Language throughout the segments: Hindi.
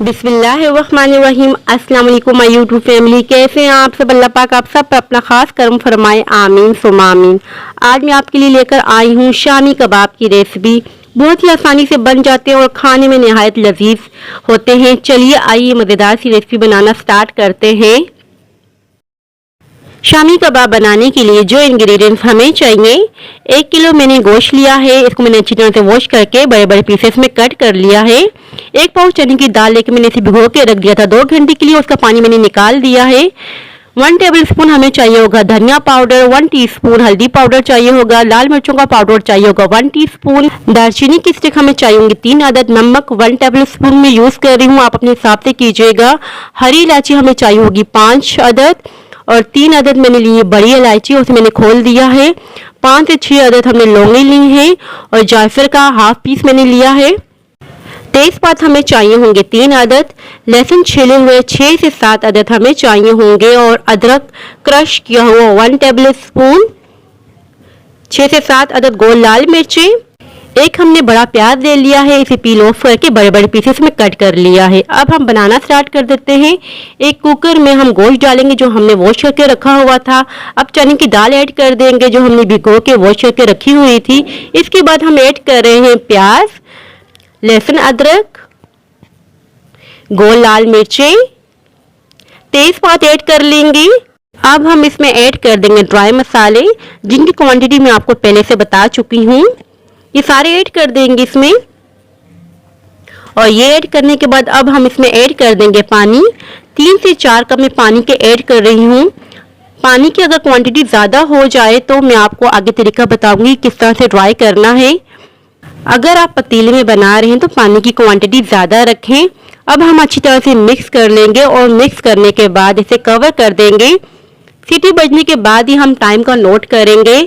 बिस्मिल्लाहिर्रहमानिर्रहीम। अस्सलाम वालेकुम माय यूट्यूब फैमिली, कैसे हैं आप सब? अल्लाह पाक आप सब पर अपना खास करम फरमाए, आमीन सुम्मा आमीन। आज मैं आपके लिए लेकर आई हूँ शामी कबाब की रेसिपी। बहुत ही आसानी से बन जाते हैं और खाने में नहायत लजीज होते हैं। चलिए आइए मज़ेदार सी रेसिपी बनाना स्टार्ट करते हैं। शामी कबाब बनाने के लिए जो इंग्रेडिएंट्स हमें चाहिए, 1 किलो मैंने गोश्त लिया है। इसको मैंने अच्छी तरह से वॉश करके बड़े बड़े पीसेस में कट कर लिया है। 1 पाव चने की दाल लेके मैंने इसे भिगो के रख दिया था 2 घंटे के लिए, उसका पानी मैंने निकाल दिया है। 1 टेबल स्पून हमें चाहिए होगा धनिया पाउडर, 1 टीस्पून हल्दी पाउडर चाहिए होगा, लाल मिर्चों का पाउडर चाहिए होगा 1 टीस्पून, दालचीनी की स्टिक हमें चाहिए होंगी 3 अदद, नमक 1 टेबल स्पून में यूज कर रही हूँ, आप अपने हिसाब से कीजिएगा। हरी इलायची हमें चाहिए होगी 5 अदद और 3 अदद मैंने ली है बड़ी इलायची, उसे मैंने खोल दिया है। 5 से 6 अदद हमने लौंगे ली हैं और जायफल का हाफ पीस मैंने लिया है। तेजपात हमें चाहिए होंगे 3 अदद, लहसुन छिले हुए 6 से 7 अदद हमें चाहिए होंगे और अदरक क्रश किया हुआ 1 टेबल स्पून, 6 से 7 अदद गोल लाल मिर्चें, एक हमने बड़ा प्याज ले लिया है, इसे पील ऑफ करके बड़े बड़े पीसेस में कट कर लिया है। अब हम बनाना स्टार्ट कर देते हैं। एक कुकर में हम गोश्त डालेंगे जो हमने वॉश करके रखा हुआ था। अब चने की दाल ऐड कर देंगे जो हमने भिगो के वॉश करके रखी हुई थी। इसके बाद हम ऐड कर रहे हैं प्याज, लहसुन, अदरक, गोल लाल मिर्चें, तेजपात ऐड कर लेंगे। अब हम इसमें ऐड कर देंगे ड्राई मसाले जिनकी क्वांटिटी मैं आपको पहले से बता चुकी हूँ। ये सारे ऐड कर देंगे इसमें और ये ऐड करने के बाद अब हम इसमें ऐड कर देंगे पानी। 3 से 4 कप में पानी के ऐड कर रही हूँ। पानी की अगर क्वांटिटी ज़्यादा हो जाए तो मैं आपको आगे तरीका बताऊंगी किस तरह से ड्राई करना है। अगर आप पतीले में बना रहे हैं तो पानी की क्वांटिटी ज़्यादा रखें। अब हम अच्छी तरह से मिक्स कर लेंगे और मिक्स करने के बाद इसे कवर कर देंगे। सीटी बजने के बाद ही हम टाइम का नोट करेंगे।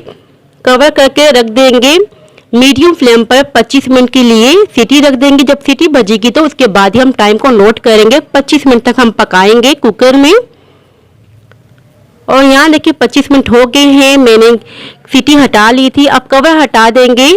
कवर करके रख देंगे मीडियम फ्लेम पर 25 मिनट के लिए सीटी रख देंगे। जब सीटी बजेगी तो उसके बाद ही हम टाइम को नोट करेंगे। 25 मिनट तक हम पकाएंगे कुकर में। और यहाँ देखिए 25 मिनट हो गए हैं, मैंने सीटी हटा ली थी। अब कवर हटा देंगे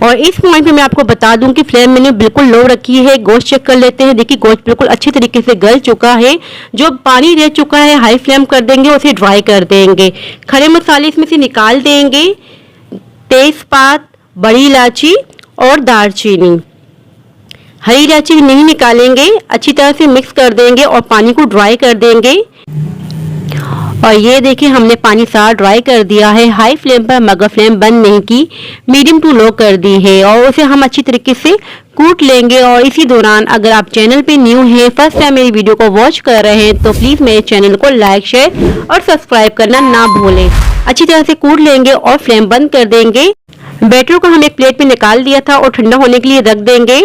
और इस पॉइंट पे मैं आपको बता दूं कि फ्लेम मैंने बिल्कुल लो रखी है। गोश्त चेक कर लेते हैं। देखिए गोश्त बिल्कुल अच्छी तरीके से गल चुका है। जो पानी रह चुका है हाई फ्लेम कर देंगे, उसे ड्राई कर देंगे। खड़े मसाले इसमें से निकाल देंगे, तेजपात, बड़ी इलायची और दालचीनी। हरी इलायची नहीं निकालेंगे। अच्छी तरह से मिक्स कर देंगे और पानी को ड्राई कर देंगे। और ये देखिए हमने पानी सारा ड्राई कर दिया है। हाई फ्लेम पर मगर फ्लेम बंद नहीं की, मीडियम टू लो कर दी है और उसे हम अच्छी तरीके से कूट लेंगे। और इसी दौरान अगर आप चैनल पे न्यू हैं, फर्स्ट टाइम मेरी वीडियो को वॉच कर रहे हैं तो प्लीज़ मेरे चैनल को लाइक, शेयर और सब्सक्राइब करना ना भूलें। अच्छी तरह से कूट लेंगे और फ्लेम बंद कर देंगे। बैटर को हम एक प्लेट में निकाल दिया था और ठंडा होने के लिए रख देंगे।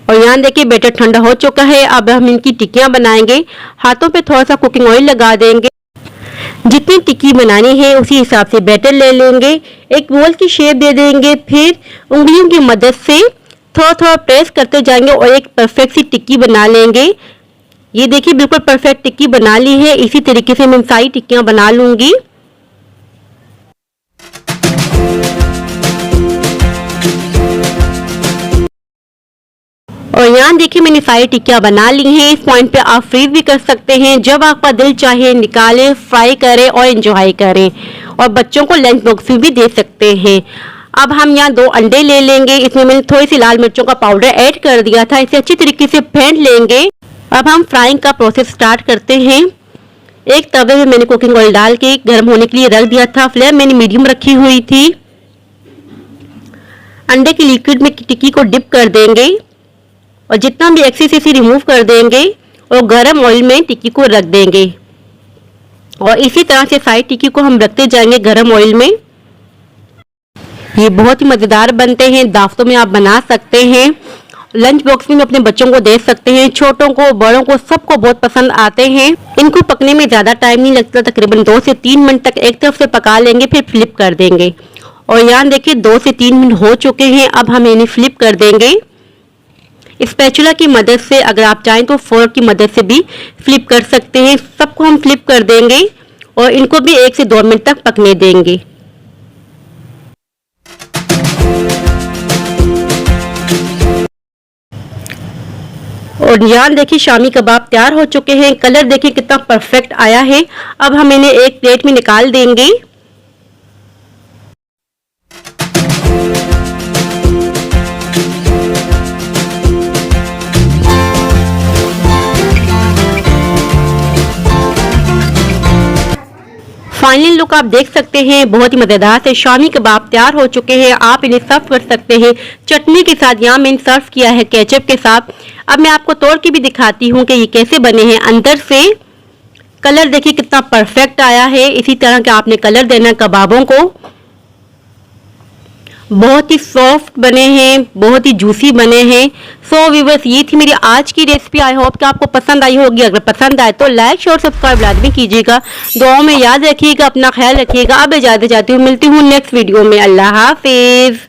और यहाँ देखिए बैटर ठंडा हो चुका है। अब हम इनकी टिक्कियां बनाएंगे। हाथों पे थोड़ा सा कुकिंग ऑयल लगा देंगे। जितनी टिक्की बनानी है उसी हिसाब से बैटर ले लेंगे। एक बॉल की शेप दे देंगे, फिर उंगलियों की मदद से थोड़ा थोड़ा प्रेस करते जाएंगे और एक परफेक्ट सी टिक्की बना लेंगे। ये देखिए बिल्कुल परफेक्ट टिक्की बना ली है। इसी तरीके से मैं सारी टिक्कियां बना लूंगी। और यहाँ देखिए मैंने सारी टिक्कियाँ बना ली हैं। इस पॉइंट पे आप फ्रीज भी कर सकते हैं। जब आपका दिल चाहे निकालें, फ्राई करें और एंजॉय करें और बच्चों को लंच बॉक्स में भी दे सकते हैं। अब हम यहाँ 2 अंडे ले लेंगे। इसमें मैंने थोड़ी सी लाल मिर्चों का पाउडर ऐड कर दिया था। इसे अच्छी तरीके से फेंट लेंगे। अब हम फ्राइंग का प्रोसेस स्टार्ट करते हैं। एक तवे में मैंने कुकिंग ऑयल डाल के गर्म होने के लिए रख दिया था। फ्लेम मैंने मीडियम रखी हुई थी। अंडे की लिक्विड में टिक्की को डिप कर देंगे और जितना भी एक्सेस इसे रिमूव कर देंगे और गरम ऑयल में टिक्की को रख देंगे। और इसी तरह से सारी टिक्की को हम रखते जाएंगे गरम ऑयल में। ये बहुत ही मज़ेदार बनते हैं। दावतों में आप बना सकते हैं, लंच बॉक्स में अपने बच्चों को दे सकते हैं। छोटों को, बड़ों को, सबको बहुत पसंद आते हैं। इनको पकने में ज़्यादा टाइम नहीं लगता, तकरीबन 2 से 3 मिनट तक एक तरफ से पका लेंगे, फिर फ्लिप कर देंगे। और यहाँ देखिए 2 से 3 मिनट हो चुके हैं। अब हम इन्हें फ्लिप कर देंगे स्पैचुला की मदद से। अगर आप चाहें तो फोर्क की मदद से भी फ्लिप कर सकते हैं। सबको हम फ्लिप कर देंगे और इनको भी 1 से 2 मिनट तक पकने देंगे। और जान देखिए शामी कबाब तैयार हो चुके हैं। कलर देखिए कितना परफेक्ट आया है। अब हम इन्हें एक प्लेट में निकाल देंगे। फाइनल लुक आप देख सकते हैं, बहुत ही मज़ेदार से शामी कबाब तैयार हो चुके हैं। आप इन्हें सर्व कर सकते हैं चटनी के साथ। यहाँ मैंने सर्व किया है केचप के साथ। अब मैं आपको तोड़ के भी दिखाती हूँ कि ये कैसे बने हैं। अंदर से कलर देखिए कितना परफेक्ट आया है। इसी तरह का आपने कलर देना कबाबों को। बहुत ही सॉफ्ट बने हैं, बहुत ही जूसी बने हैं। सो व्यूअर्स, ये थी मेरी आज की रेसिपी। आई होप कि आपको पसंद आई होगी। अगर पसंद आए तो लाइक शेयर सब्सक्राइब लाजमी कीजिएगा। दुआओं में याद रखिएगा, अपना ख्याल रखिएगा। अब इजाजत चाहती हूँ, मिलती हूँ नेक्स्ट वीडियो में। अल्लाह हाफिज।